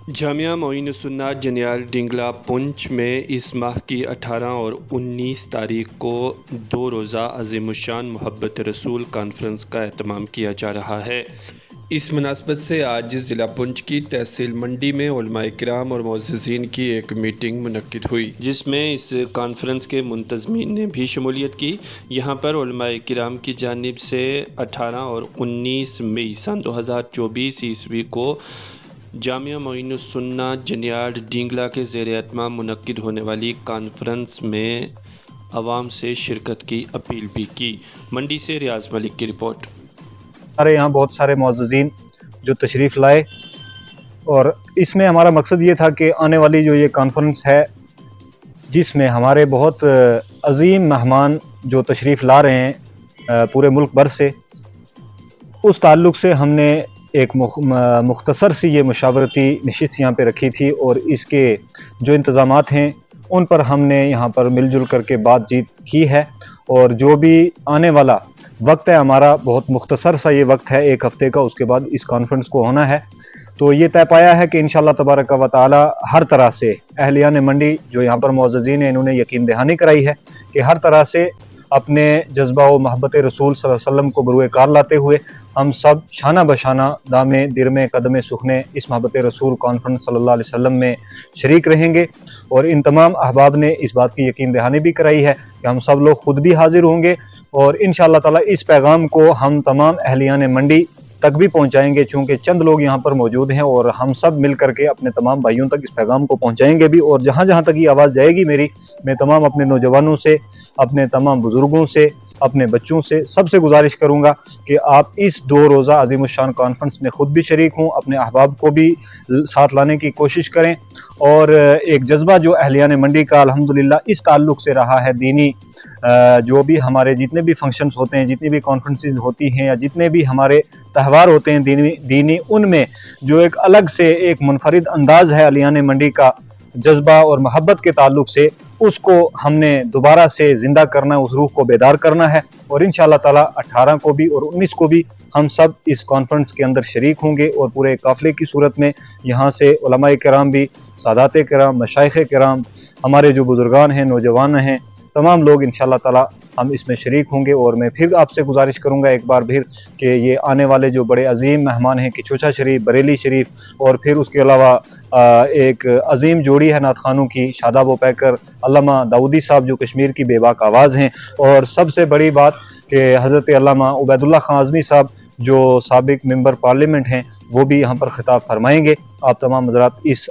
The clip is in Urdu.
جامعہ معین السنہ جنیال ڈنگلا پونچھ میں اس ماہ کی 18 اور 19 تاریخ کو 2 روزہ عظیم الشان محبت رسول کانفرنس کا اہتمام کیا جا رہا ہے۔ اس مناسبت سے آج ضلع پونچھ کی تحصیل منڈی میں علماء کرام اور معززین کی ایک میٹنگ منعقد ہوئی، جس میں اس کانفرنس کے منتظمین نے بھی شمولیت کی۔ یہاں پر علماء کرام کی جانب سے 18 اور 19 مئی سن 2024 عیسوی کو جامعہ معین السنہ جنیال ڈنگلا کے زیر اہتمام منعقد ہونے والی کانفرنس میں عوام سے شرکت کی اپیل بھی کی۔ منڈی سے ریاض ملک کی رپورٹ۔ ہمارے یہاں بہت سارے معززین جو تشریف لائے، اور اس میں ہمارا مقصد یہ تھا کہ آنے والی جو یہ کانفرنس ہے، جس میں ہمارے بہت عظیم مہمان جو تشریف لا رہے ہیں پورے ملک بھر سے، اس تعلق سے ہم نے ایک مختصر سی یہ مشاورتی نشست یہاں پہ رکھی تھی، اور اس کے جو انتظامات ہیں ان پر ہم نے یہاں پر مل جل کر کے بات چیت کی ہے۔ اور جو بھی آنے والا وقت ہے ہمارا، بہت مختصر سا یہ وقت ہے، 1 ہفتے کا، اس کے بعد اس کانفرنس کو ہونا ہے۔ تو یہ طے پایا ہے کہ انشاءاللہ تبارک و تعالی ہر طرح سے اہلیان منڈی جو یہاں پر معززین ہیں، انہوں نے یقین دہانی کرائی ہے کہ ہر طرح سے اپنے جذبہ و محبت رسول صلی اللہ علیہ وسلم کو بروئے کار لاتے ہوئے ہم سب شانہ بشانہ دامے درمے قدم سخنے اس محبت رسول کانفرنس صلی اللہ علیہ وسلم میں شریک رہیں گے۔ اور ان تمام احباب نے اس بات کی یقین دہانی بھی کرائی ہے کہ ہم سب لوگ خود بھی حاضر ہوں گے، اور انشاءاللہ تعالی اس پیغام کو ہم تمام اہلیان منڈی تک بھی پہنچائیں گے، چونکہ چند لوگ یہاں پر موجود ہیں، اور ہم سب مل کر کے اپنے تمام بھائیوں تک اس پیغام کو پہنچائیں گے بھی۔ اور جہاں جہاں تک یہ آواز جائے گی میری، میں تمام اپنے نوجوانوں سے، اپنے تمام بزرگوں سے، اپنے بچوں سے، سب سے گزارش کروں گا کہ آپ اس 2 روزہ عظیم الشان کانفرنس میں خود بھی شریک ہوں، اپنے احباب کو بھی ساتھ لانے کی کوشش کریں۔ اور ایک جذبہ جو اہلیان منڈی کا الحمدللہ اس تعلق سے رہا ہے، دینی جو بھی ہمارے جتنے بھی فنکشنز ہوتے ہیں، جتنی بھی کانفرنسز ہوتی ہیں، یا جتنے بھی ہمارے تہوار ہوتے ہیں دینی، ان میں جو ایک الگ سے ایک منفرد انداز ہے اہلیان منڈی کا جذبہ اور محبت کے تعلق سے، اس کو ہم نے دوبارہ سے زندہ کرنا ہے، اس روح کو بیدار کرنا ہے۔ اور انشاءاللہ تعالی 18 کو بھی اور 19 کو بھی ہم سب اس کانفرنس کے اندر شریک ہوں گے، اور پورے قافلے کی صورت میں یہاں سے علماء کرام بھی، سادات کرام، مشائخ کرام، ہمارے جو بزرگان ہیں، نوجوان ہیں، تمام لوگ انشاءاللہ تعالی ہم اس میں شریک ہوں گے۔ اور میں پھر آپ سے گزارش کروں گا ایک بار پھر کہ یہ آنے والے جو بڑے عظیم مہمان ہیں، کچوچا شریف، بریلی شریف، اور پھر اس کے علاوہ ایک عظیم جوڑی ہے نعت خوانوں کی، شاداب و پیکر، علامہ داؤدی صاحب جو کشمیر کی بے باک آواز ہیں، اور سب سے بڑی بات کہ حضرت علامہ عبید اللہ خان اعظمی صاحب جو سابق ممبر پارلیمنٹ ہیں، وہ بھی یہاں پر خطاب فرمائیں گے۔ آپ تمام حضرات اس